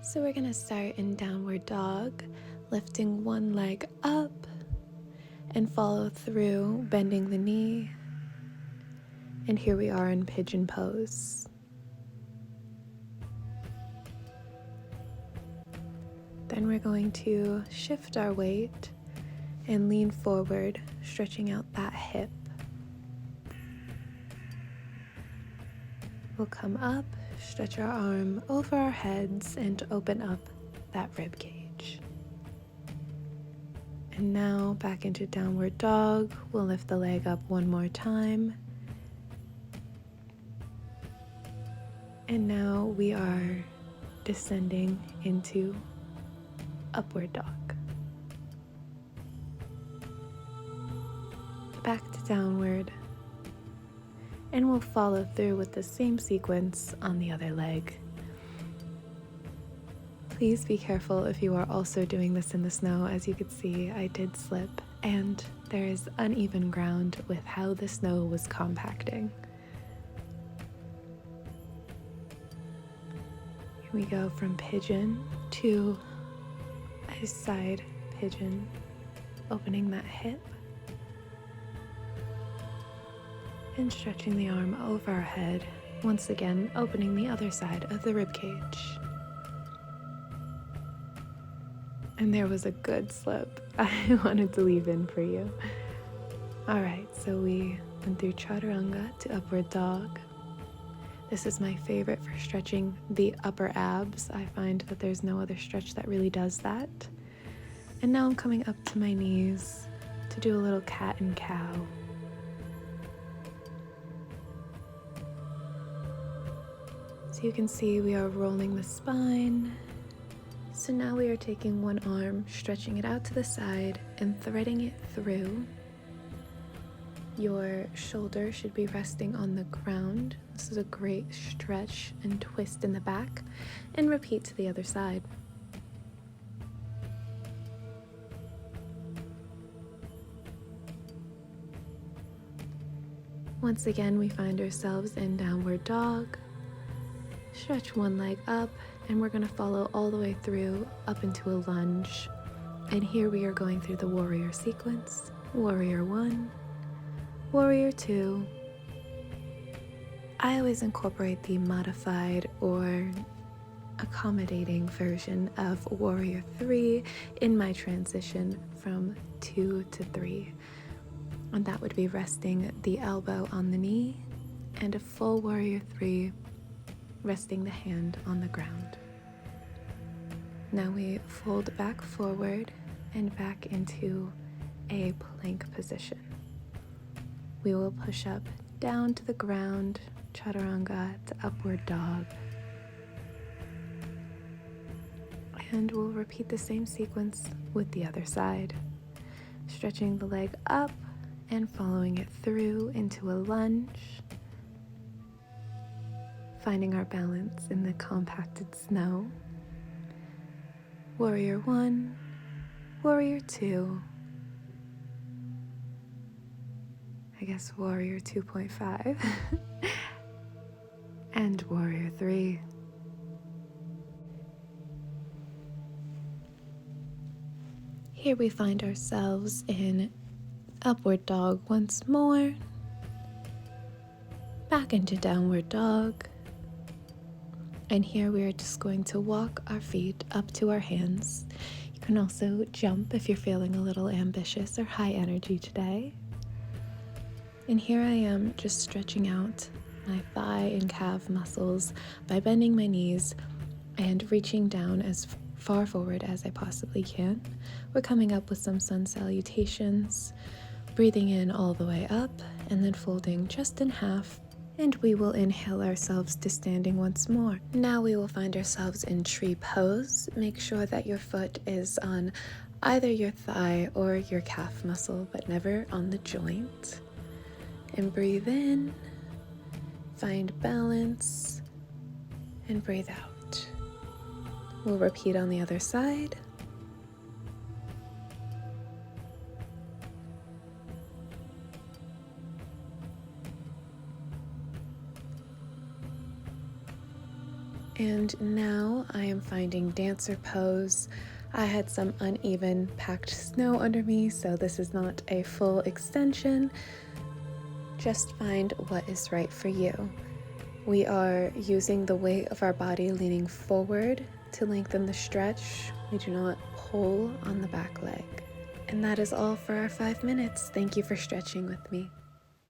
So we're gonna start in downward dog, lifting one leg up and follow through, bending the knee. And here we are in pigeon pose. Then we're going to shift our weight and lean forward, stretching out that hip. We'll come up, stretch our arm over our heads, and open up that rib cage. And now back into downward dog. We'll lift the leg up one more time. And now we are descending into upward dog. Back to downward. And we'll follow through with the same sequence on the other leg. Please be careful if you are also doing this in the snow. As you can see, I did slip, and there is uneven ground with how the snow was compacting. Here we go from pigeon to a side pigeon, opening that hip. And stretching the arm over our head, once again opening the other side of the rib cage. And there was a good slip. I wanted to leave in for you. Alright, so we went through chaturanga to upward dog. This is my favorite for stretching the upper abs. I find that there's no other stretch that really does that. And now I'm coming up to my knees to do a little cat and cow. So you can see we are rolling the spine. So now we are taking one arm, stretching it out to the side and threading it through. Your shoulder should be resting on the ground. This is a great stretch and twist in the back. And repeat to the other side. Once again, we find ourselves in downward dog. Stretch one leg up, and we're going to follow all the way through up into a lunge. And here we are going through the warrior sequence. Warrior 1, warrior 2. I always incorporate the modified or accommodating version of warrior 3 in my transition from 2 to 3. And that would be resting the elbow on the knee, and a full warrior 3 resting the hand on the ground. Now we fold back forward and back into a plank position. We will push up down to the ground, chaturanga to upward dog. And we'll repeat the same sequence with the other side. Stretching the leg up and following it through into a lunge. Finding our balance in the compacted snow. Warrior 1, warrior 2, I guess warrior 2.5, and warrior 3. Here we find ourselves in upward dog once more, back into downward dog. And here we are just going to walk our feet up to our hands. You can also jump if you're feeling a little ambitious or high energy today. And here I am just stretching out my thigh and calf muscles by bending my knees and reaching down as far forward as I possibly can. We're coming up with some sun salutations, breathing in all the way up and then folding just in half. And we will inhale ourselves to standing once more. Now we will find ourselves in tree pose. Make sure that your foot is on either your thigh or your calf muscle, but never on the joint. And breathe in, find balance, and breathe out. We'll repeat on the other side. And now I am finding dancer pose. I had some uneven packed snow under me, so this is not a full extension. Just find what is right for you. We are using the weight of our body leaning forward to lengthen the stretch. We do not pull on the back leg. And that is all for our 5 minutes. Thank you for stretching with me.